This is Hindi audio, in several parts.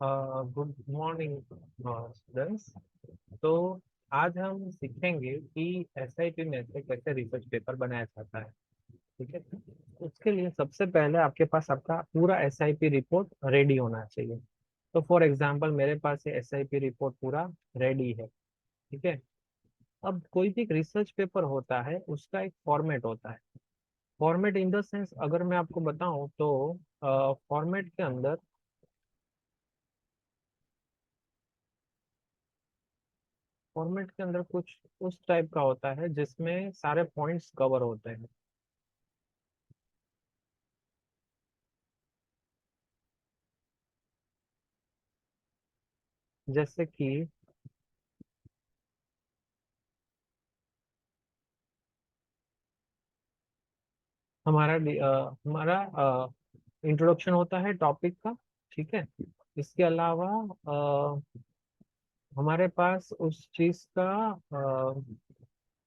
Good morning students. तो आज हम सीखेंगे कि एसआईपी में से कैसे रिसर्च पेपर बनाया जाता है। ठीक है। उसके लिए सबसे पहले आपके पास आपका पूरा एसआईपी रिपोर्ट रेडी होना चाहिए। तो फॉर एग्जांपल मेरे पास ये एसआईपी रिपोर्ट पूरा रेडी है। ठीक है। अब कोई भी रिसर्च पेपर होता है उसका एक फॉर्मेट होता है। फॉर्मेट इन द सेंस अगर मैं आपको बताऊं तो फॉर्मेट के अंदर कुछ उस टाइप का होता है जिसमें सारे पॉइंट्स कवर होते हैं। जैसे कि हमारा इंट्रोडक्शन होता है टॉपिक का। ठीक है। इसके अलावा हमारे पास उस चीज का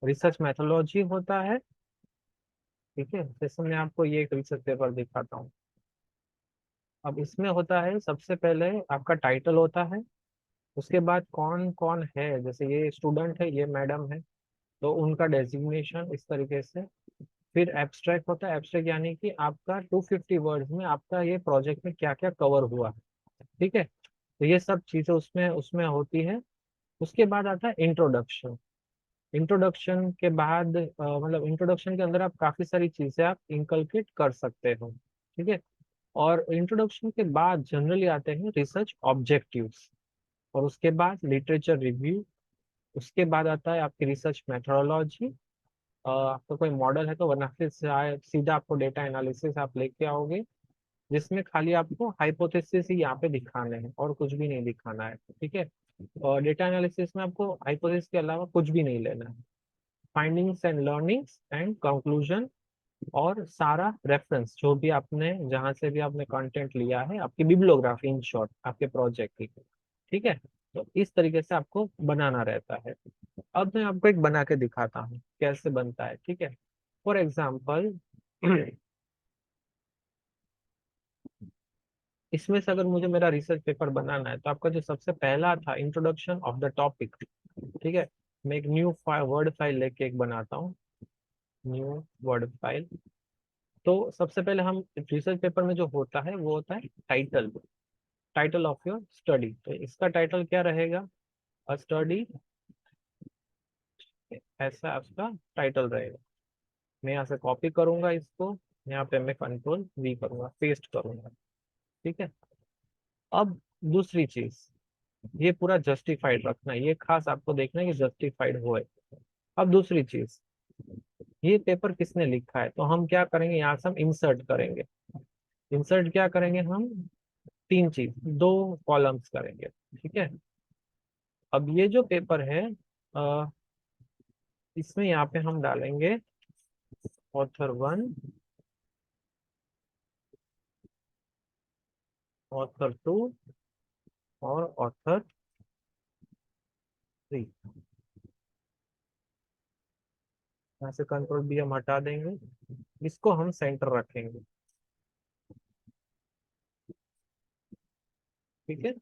रिसर्च मेथोलॉजी होता है। ठीक है। जैसे मैं आपको ये एक रिसर्च पेपर दिखाता हूँ। अब इसमें होता है सबसे पहले आपका टाइटल होता है। उसके बाद कौन कौन है, जैसे ये स्टूडेंट है, ये मैडम है, तो उनका डेजिग्नेशन इस तरीके से। फिर एब्स्ट्रैक्ट होता है। एब्स्ट्रैक्ट यानी कि आपका 250 वर्ड्स में आपका ये प्रोजेक्ट में क्या क्या कवर हुआ है। ठीक है। तो ये सब चीजें उसमें उसमें होती है। उसके बाद आता है इंट्रोडक्शन। इंट्रोडक्शन के बाद मतलब इंट्रोडक्शन के अंदर आप काफी सारी चीजें आप इंकलकेट कर सकते हो। ठीक है। और इंट्रोडक्शन के बाद जनरली आते हैं रिसर्च ऑब्जेक्टिव्स। और उसके बाद लिटरेचर रिव्यू। उसके बाद आता है आपकी रिसर्च मेथोडोलॉजी। आपका कोई मॉडल है तो, वरना फिर सीधा आपको डेटा एनालिसिस आप लेके आओगे, जिसमें खाली आपको हाइपोथेसिस ही यहाँ पे दिखाने हैं और कुछ भी नहीं दिखाना है। ठीक है। और डेटा एनालिसिस में आपको हाइपोथेसिस के अलावा कुछ भी नहीं लेना है। Findings and learnings and conclusion, और सारा रेफरेंस जो भी आपने जहां से भी आपने कंटेंट लिया है, आपकी बिब्लियोग्राफी इन शॉर्ट आपके प्रोजेक्ट की। ठीक है। तो इस तरीके से आपको बनाना रहता है। अब मैं आपको एक बना के दिखाता हूँ कैसे बनता है। ठीक है। फॉर एग्जाम्पल इसमें से अगर मुझे मेरा रिसर्च पेपर बनाना है तो आपका जो सबसे पहला था इंट्रोडक्शन ऑफ द टॉपिक। ठीक है। मैं एक न्यू वर्ड फाइल लेके एक बनाता हूँ। New word file. तो सबसे पहले हम रिसर्च पेपर में जो होता है वो होता है title. Title of your study, तो इसका टाइटल क्या रहेगा? अ स्टडी। ऐसा उसका टाइटल रहेगा। मैं यहाँ से कॉपी करूंगा इसको। यहाँ पे मैं कंट्रोल वी करूंगा, पेस्ट करूंगा। ठीक है। अब दूसरी चीज, ये पूरा जस्टिफाइड रखना है, ये खास आपको देखना है कि जस्टिफाइड होए। अब दूसरी चीज, ये पेपर किसने लिखा है, तो हम क्या करेंगे, यहाँ से हम इंसर्ट करेंगे। इंसर्ट क्या करेंगे हम? तीन चीज, दो कॉलम्स करेंगे। ठीक है। अब ये जो पेपर है अ, इसमें यहाँ पे हम डालेंगे ऑथर वन, ऑथर टू और ऑथर थ्री। यहाँ से कंट्रोल बी हम हटा देंगे। इसको हम सेंटर रखेंगे। ठीक है।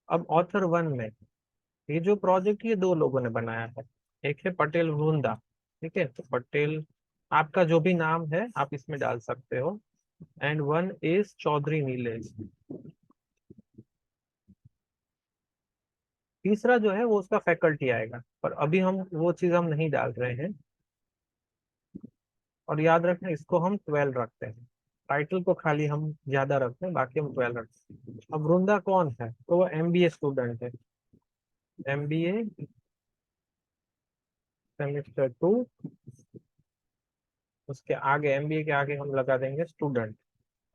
अब ऑथर वन में ये जो प्रोजेक्ट ये दो लोगों ने बनाया है। एक है पटेल वृंदा। ठीक है। तो पटेल, आपका जो भी नाम है आप इसमें डाल सकते हो। And one is Chaudhary Nilesh. तीसरा जो है वो उसका फैकल्टी आएगा, पर अभी हम वो चीज हम नहीं डाल रहे हैं। और याद रखना इसको हम 12 रखते हैं। टाइटल को खाली हम ज्यादा रखते हैं, बाकी हम 12 रखते हैं। अब वृंदा कौन है, तो वो एमबीए स्टूडेंट है। MBA semester 2। उसके आगे, एमबीए के आगे हम लगा देंगे स्टूडेंट।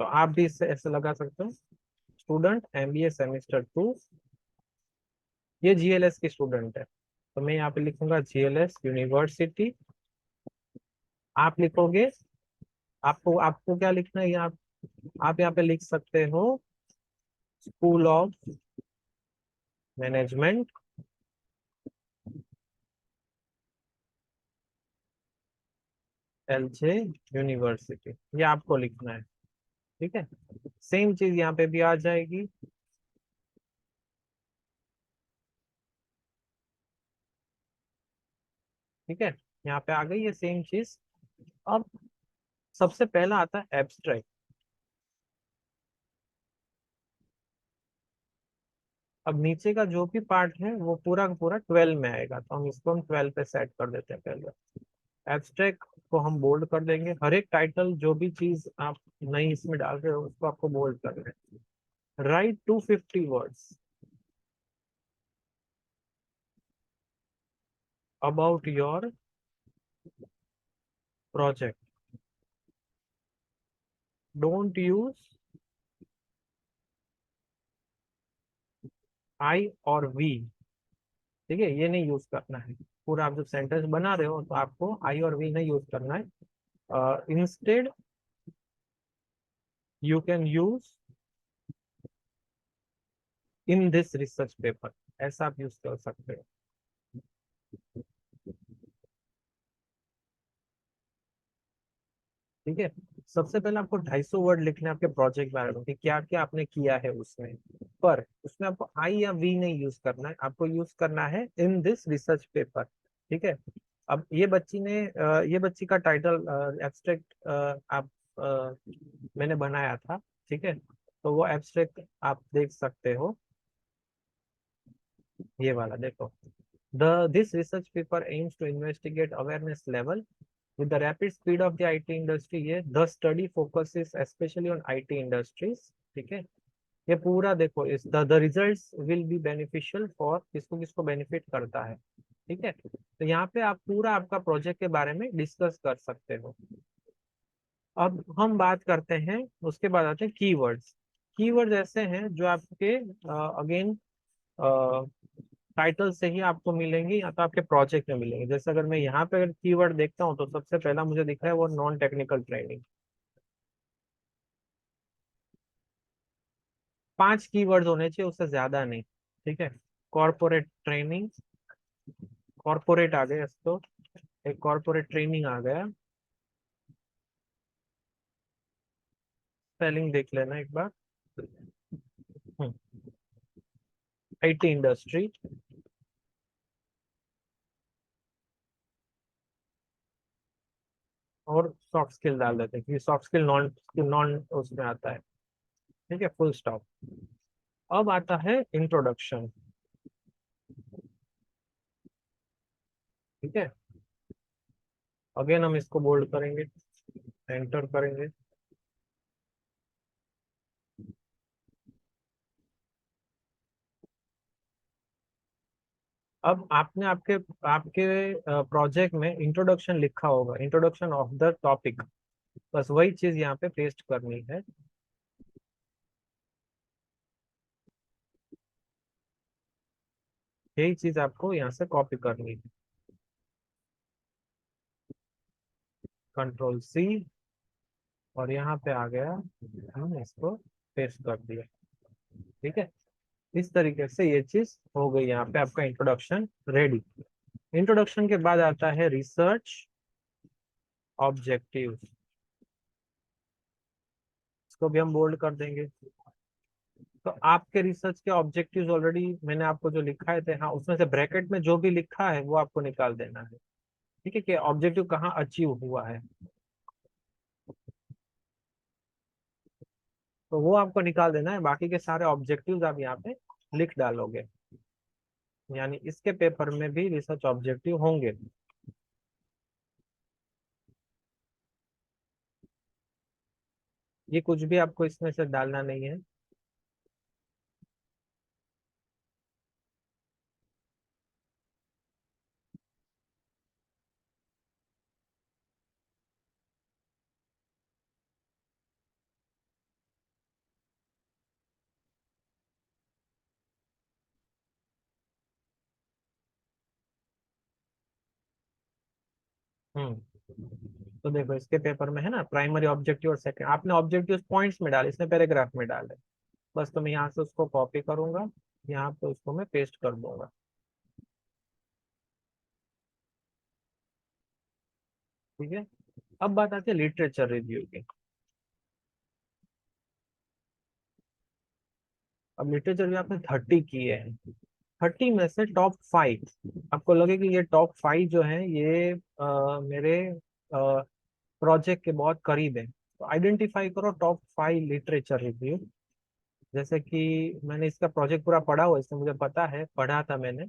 तो आप भी इससे ऐसे लगा सकते हो, स्टूडेंट एमबीए सेमेस्टर 2। ये जीएलएस की स्टूडेंट है, तो मैं यहाँ पे लिखूंगा जीएलएस यूनिवर्सिटी। आप लिखोगे, आपको आपको क्या लिखना है, ये आप यहाँ पे लिख सकते हो school of management LJ university, ये आपको लिखना है। ठीक है, सेम चीज यहाँ पे भी आ जाएगी। ठीक है, यहाँ पे आ गई ये सेम चीज। अब सबसे पहला आता है एब्स्ट्रैक्ट। अब नीचे का जो भी पार्ट है वो पूरा का पूरा 12 में आएगा, तो हम इसको हम 12 पे सेट कर देते हैं पहले। एब्स्ट्रैक्ट को हम बोल्ड कर देंगे, हर एक टाइटल जो भी चीज आप नई इसमें डाल रहे हो उसको आपको बोल्ड करना है। Right 250 words about your project, don't use I और वी। ठीक है, ये नहीं यूज करना है। पूरा आप जब सेंटेंस बना रहे हो तो आपको आई और वी नहीं यूज करना है। Instead you can use in this research paper, ऐसा आप यूज कर सकते हो। ठीक है, सबसे पहले आपको 250 वर्ड लिखने हैं आपके प्रोजेक्ट के बारे में कि क्या क्या आपने किया है उसमें। पर उसमें आपको आई या वी नहीं यूज करना है, आपको यूज करना है इन दिस रिसर्च पेपर। ठीक है, अब ये बच्ची का टाइटल एब्स्ट्रैक्ट आप अ, मैंने बनाया था। ठीक है, तो वो एब्स्ट्रैक्ट आप देख सकते हो, ये वाला देखो। The this research paper aims to investigate awareness level with the rapid speed of the IT industry, ये the study focuses especially on IT industries। ठीक है, ये पूरा देखो, इस the results will be beneficial for किसको किसको बेनिफिट करता है। ठीक है, तो यहाँ पे आप पूरा आपका प्रोजेक्ट के बारे में डिस्कस कर सकते हो। अब हम बात करते हैं, उसके बाद आते हैं कीवर्ड्स। कीवर्ड्स ऐसे हैं जो आपके अगेन टाइटल से ही आपको मिलेंगे या तो आपके प्रोजेक्ट में मिलेंगे। जैसे अगर मैं यहाँ पे अगर कीवर्ड देखता हूँ तो सबसे पहला मुझे दिख रहा है वो नॉन टेक्निकल ट्रेनिंग। 5 कीवर्ड होने चाहिए, उससे ज्यादा नहीं। ठीक है, कॉर्पोरेट ट्रेनिंग, कॉर्पोरेट आ गया तो एक कॉर्पोरेट ट्रेनिंग आ गया। स्पेलिंग देख लेना एक बार। आईटी इंडस्ट्री, और सॉफ्ट स्किल डाल देते हैं क्योंकि सॉफ्ट स्किल नॉन नॉन उसमें आता है। ठीक है, फुल स्टॉप। अब आता है इंट्रोडक्शन। ठीक है, अगेन हम इसको बोल्ड करेंगे, एंटर करेंगे। अब आपने आपके आपके प्रोजेक्ट में इंट्रोडक्शन लिखा होगा, इंट्रोडक्शन ऑफ द टॉपिक, बस वही चीज यहाँ पे पेस्ट करनी है। यही चीज आपको यहाँ से कॉपी करनी है। कंट्रोल सी, और यहाँ पे आ गया, हमने इसको पेस्ट कर दिया। ठीक है, इस तरीके से ये चीज हो गई, यहाँ पे आपका इंट्रोडक्शन रेडी। इंट्रोडक्शन के बाद आता है रिसर्च ऑब्जेक्टिव, इसको भी हम बोल्ड कर देंगे। तो आपके रिसर्च के ऑब्जेक्टिव्स ऑलरेडी मैंने आपको जो लिखाए थे, हाँ उसमें से ब्रैकेट में जो भी लिखा है वो आपको निकाल देना है। ठीक है, कि ऑब्जेक्टिव कहाँ अचीव हुआ है, तो वो आपको निकाल देना है। बाकी के सारे ऑब्जेक्टिव्स आप यहाँ पे लिख डालोगे, यानी इसके पेपर में भी रिसर्च ऑब्जेक्टिव होंगे। ये कुछ भी आपको इसमें से डालना नहीं है। तो देखो इसके पेपर में है ना प्राइमरी ऑब्जेक्टिव और सेकंड, आपने ऑब्जेक्टिव पॉइंट्स में डाले, इसने पैराग्राफ में डाले। बस तो मैं यहाँ से उसको कॉपी करूंगा, यहाँ पे उसको मैं पेस्ट कर दूंगा। ठीक है, अब बात आती है लिटरेचर रिव्यू की। अब लिटरेचर में आपने 30 किए हैं, 30 में से टॉप 5, आपको लगे कि ये टॉप 5 जो है ये मेरे प्रोजेक्ट के बहुत करीब है, तो आइडेंटिफाई करो टॉप 5 लिटरेचर रिव्यू। जैसे कि मैंने इसका प्रोजेक्ट पूरा पढ़ा हुआ है, इसमें मुझे पता है, पढ़ा था मैंने।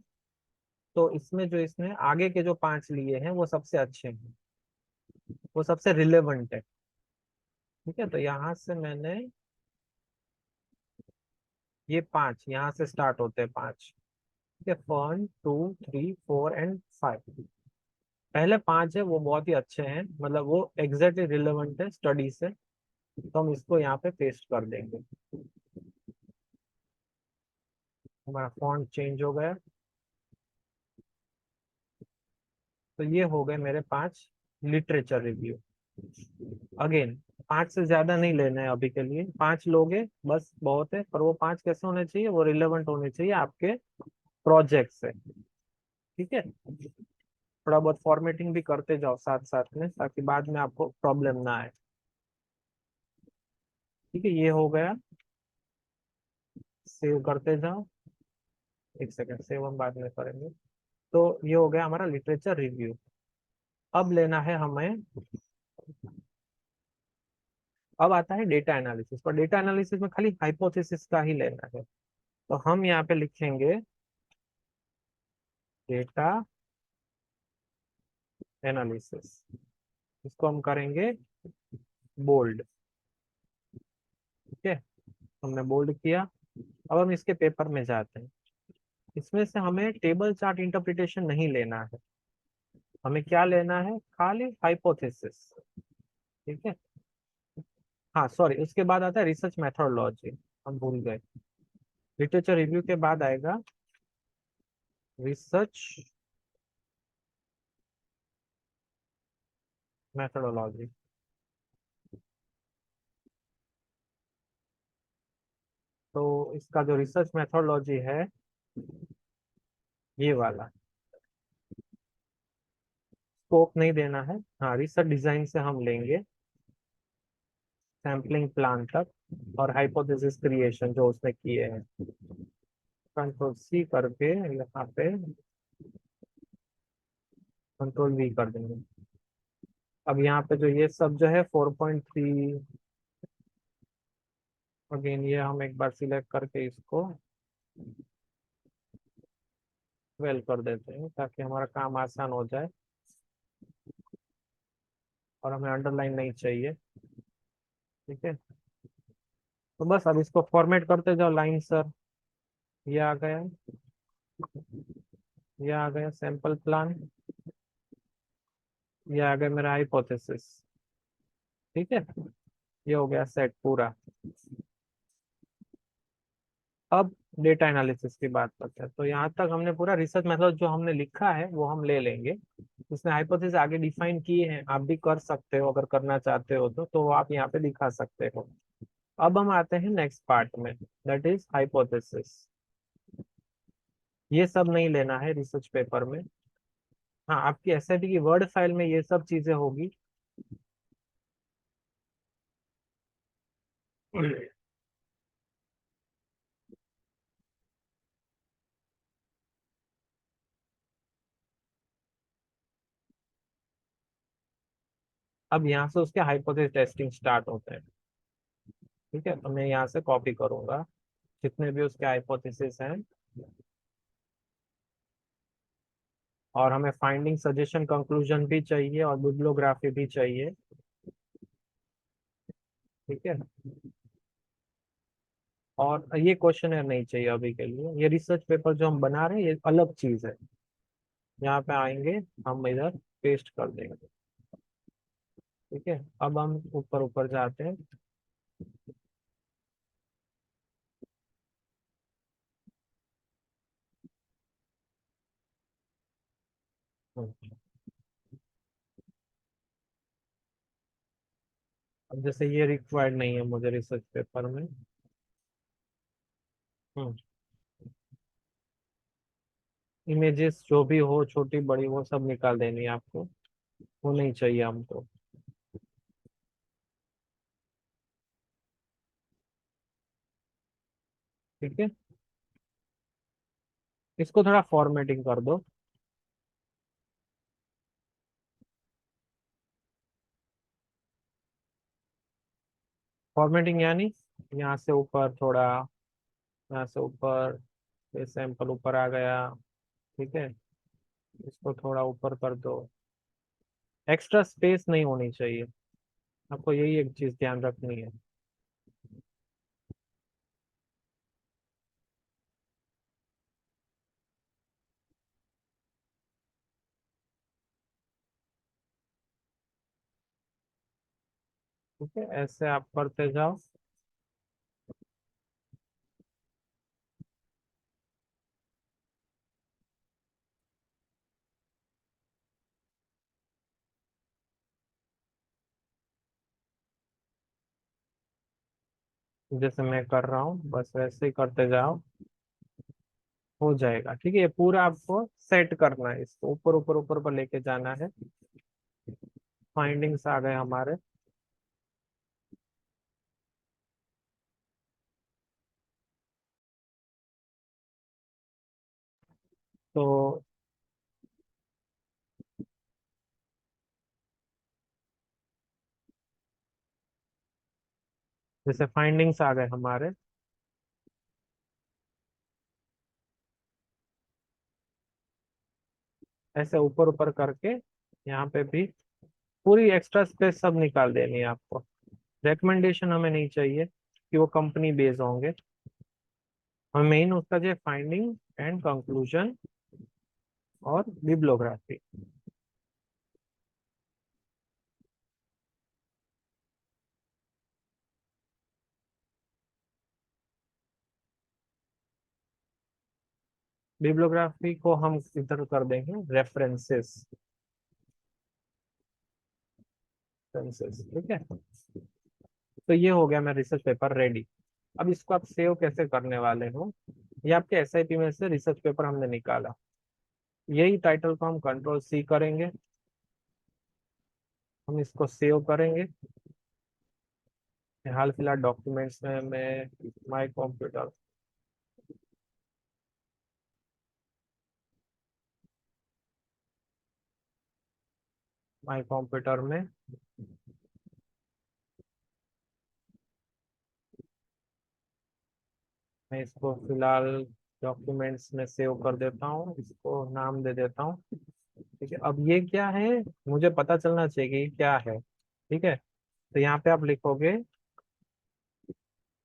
तो इसमें जो इसने आगे के जो 5 लिए हैं वो सबसे अच्छे हैं, वो सबसे रिलेवेंट है। ठीक है, तो यहाँ से मैंने ये 5 यहाँ से स्टार्ट होते हैं 5। ठीक है, 1 2 3 4 एंड 5, पहले 5 है वो बहुत ही अच्छे हैं, मतलब वो एग्जैक्टली रिलेवेंट है स्टडी से, तो हम इसको यहाँ पे पेस्ट कर देंगे। हमारा फॉन्ट चेंज हो गया। तो ये हो गए मेरे 5 लिटरेचर रिव्यू। अगेन 5 से ज्यादा नहीं लेना है अभी के लिए, 5 लोगे बस बहुत है, पर वो 5 कैसे होने चाहिए, वो रिलेवेंट होने चाहिए आपके प्रोजेक्ट से। ठीक है, थोड़ा बहुत फॉर्मेटिंग भी करते जाओ साथ साथ में, ताकि बाद में आपको प्रॉब्लम ना आए। ठीक है, ये हो गया, सेव करते जाओ। एक सेकंड, सेव हम बाद में करेंगे। तो ये हो गया हमारा लिटरेचर रिव्यू। अब लेना है हमें, अब आता है डेटा एनालिसिस, पर डेटा एनालिसिस में खाली हाइपोथेसिस का ही लेना है। तो हम यहाँ पे लिखेंगे डेटा एनालिसिस, इसको हम करेंगे बोल्ड। ठीक है, हमने बोल्ड किया। अब हम इसके पेपर में जाते हैं। इसमें से हमें टेबल चार्ट इंटरप्रिटेशन नहीं लेना है, हमें क्या लेना है, खाली हाइपोथेसिस। ठीक है, हाँ सॉरी, उसके बाद आता है रिसर्च मेथोडोलॉजी, हम भूल गए। लिटरेचर रिव्यू के बाद आएगा रिसर्च मेथोडोलॉजी। तो इसका जो रिसर्च मेथोडोलॉजी है ये वाला, स्कोप नहीं देना है। हाँ, रिसर्च डिजाइन से हम लेंगे सैम्पलिंग प्लान तक, और हाइपोथेसिस क्रिएशन जो उसने किए हैं, कंट्रोल C करके यहाँ पे कंट्रोल V कर देंगे। अब यहाँ पे जो ये सब जो है 4.3, अगेन ये हम एक बार सिलेक्ट करके इसको 12 कर देते हैं, ताकि हमारा काम आसान हो जाए और हमें अंडरलाइन नहीं चाहिए। ठीक है, तो बस अब इसको फॉर्मेट करते जाओ लाइन सर। ये आ गया, ये आ गया सैंपल प्लान, ये आ गया मेरा हाइपोथेसिस। ठीक है, ये हो गया सेट पूरा। अब डेटा एनालिसिस की बात करते हैं। तो यहाँ तक हमने पूरा रिसर्च मेथड जो हमने लिखा है वो हम ले लेंगे। उसने हाइपोथेसिस आगे डिफाइन किए हैं, आप भी कर सकते हो अगर करना चाहते हो तो वो आप यहाँ पे दिखा सकते हो। अब हम आते हैं नेक्स्ट पार्ट में, दैट इज हाइपोथेसिस। ये सब नहीं लेना है रिसर्च पेपर में। हाँ, आपकी एसआईटी की वर्ड फाइल में ये सब चीजें होगी। अब यहाँ से उसके हाइपोथेसिस टेस्टिंग स्टार्ट होते हैं। ठीक है, तो मैं यहाँ से कॉपी करूंगा जितने भी उसके हाइपोथेसिस हैं, और हमें फाइंडिंग सजेशन कंक्लूजन भी चाहिए और बिब्लियोग्राफी भी चाहिए। ठीक है, और ये क्वेश्चन नहीं चाहिए अभी के लिए, ये रिसर्च पेपर जो हम बना रहे हैं ये अलग चीज है। यहाँ पे आएंगे, हम इधर पेस्ट कर देंगे। ठीक है, अब हम ऊपर ऊपर जाते हैं। हम्म, अब जैसे ये रिक्वायर्ड नहीं है मुझे रिसर्च पेपर में। हम्म, इमेजेस जो भी हो छोटी बड़ी वो सब निकाल देनी है आपको, वो नहीं चाहिए हमको। ठीक है, इसको थोड़ा फॉर्मेटिंग कर दो। फॉर्मेटिंग यानी यहाँ से ऊपर थोड़ा, यहाँ से ऊपर, ये सैंपल ऊपर आ गया। ठीक है, इसको थोड़ा ऊपर कर दो। एक्स्ट्रा स्पेस नहीं होनी चाहिए, आपको यही एक चीज ध्यान रखनी है। ठीक है, ऐसे आप करते जाओ। जैसे मैं कर रहा हूँ बस वैसे ही करते जाओ, हो जाएगा। ठीक है, ये पूरा आपको सेट करना है, इसको ऊपर ऊपर ऊपर पर लेके जाना है। फाइंडिंग्स आ गए हमारे। तो जैसे फाइंडिंग्स आ गए हमारे, ऐसे ऊपर ऊपर करके यहाँ पे भी पूरी एक्स्ट्रा स्पेस सब निकाल देनी है आपको। रिकमेंडेशन हमें नहीं चाहिए कि वो कंपनी बेस्ड होंगे, हमें मेन उसका जो फाइंडिंग एंड कंक्लूजन और बिब्लियोग्राफी। बिब्लियोग्राफी को हम इधर कर देंगे रेफरेंसेस। रेफरेंसेस, ठीक है। तो ये हो गया मेरा रिसर्च पेपर रेडी। अब इसको आप सेव कैसे करने वाले हो, ये आपके एसआईपी में से रिसर्च पेपर हमने निकाला, यही टाइटल को हम कंट्रोल C करेंगे, हम इसको सेव करेंगे। हाल फिलहाल डॉक्यूमेंट्स में मैं माय कंप्यूटर, माय कंप्यूटर में मैं इसको फिलहाल डॉक्यूमेंट्स में सेव कर देता हूँ, इसको नाम दे देता हूँ। ठीक है, अब ये क्या है, मुझे पता चलना चाहिए कि ये क्या है। ठीक है, तो यहाँ पे आप लिखोगे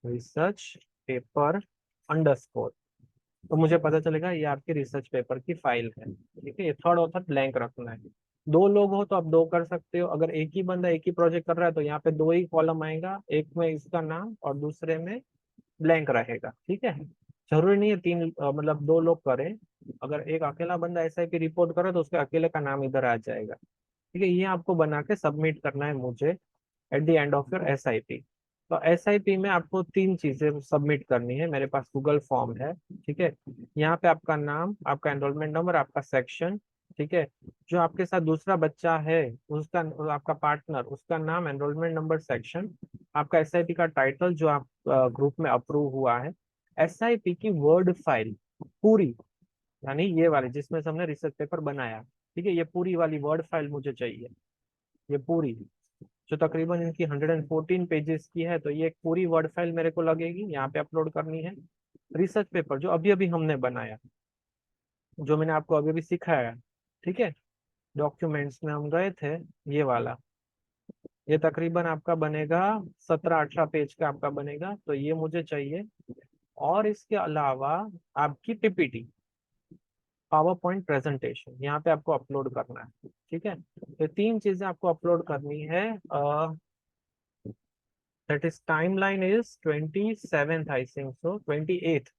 रिसर्च पेपर अंडरस्कोर, तो मुझे पता चलेगा ये आपके रिसर्च पेपर की फाइल है। ठीक है, ये थर्ड ऑथर ब्लैंक रखना है। दो लोग हो तो आप दो कर सकते हो, अगर एक ही बंदा एक ही प्रोजेक्ट कर रहा है तो यहाँ पे दो ही कॉलम आएगा, एक में इसका नाम और दूसरे में ब्लैंक रहेगा। ठीक है, जरूरी नहीं है तीन मतलब दो लोग करें, अगर एक अकेला बंदा एसआईपी रिपोर्ट करे तो उसके अकेले का नाम इधर आ जाएगा। ठीक है, ये आपको बना के सबमिट करना है मुझे at the end of your SIP. तो एसआईपी में आपको तीन चीजें सबमिट करनी है, मेरे पास गूगल फॉर्म है। ठीक है, यहाँ पे आपका नाम, आपका एनरोलमेंट नंबर, आपका सेक्शन। ठीक है, जो आपके साथ दूसरा बच्चा है उसका, आपका पार्टनर, उसका नाम, एनरोलमेंट नंबर, सेक्शन, आपका एसआईपी का टाइटल जो आप ग्रुप में अप्रूव हुआ है, एसआईपी की वर्ड फाइल पूरी, यानी ये वाली जिसमें से हमने रिसर्च पेपर बनाया। ठीक है, ये पूरी वाली वर्ड फाइल मुझे चाहिए, ये पूरी, जो तकरीबन इनकी 114 पेजेस की है, तो ये एक पूरी वर्ड फाइल मेरे को लगेगी, यहाँ पे अपलोड करनी है। रिसर्च पेपर जो अभी अभी हमने बनाया, जो मैंने आपको अभी अभी सिखाया। ठीक है, डॉक्यूमेंट्स में हम गए थे, ये वाला, ये तकरीबन आपका बनेगा 17-18 पेज का आपका बनेगा, तो ये मुझे चाहिए। और इसके अलावा आपकी पीपीटी, पावर पॉइंट प्रेजेंटेशन, यहाँ पे आपको अपलोड करना है। ठीक है, ये तीन चीजें आपको अपलोड करनी है। That is timeline is 27th, I think so 28th,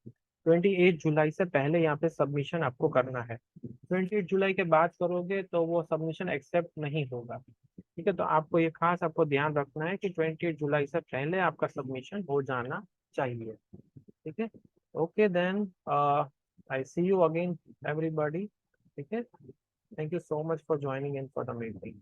28 जुलाई से पहले यहाँ पे सबमिशन आपको करना है। 28 जुलाई के बाद करोगे तो वो सबमिशन एक्सेप्ट नहीं होगा। ठीक है, तो आपको ये खास आपको ध्यान रखना है कि 28 जुलाई से पहले आपका सबमिशन हो जाना चाहिए। ठीक है, okay then, I see you again everybody. ठीक है, thank you so much for joining in for the meeting.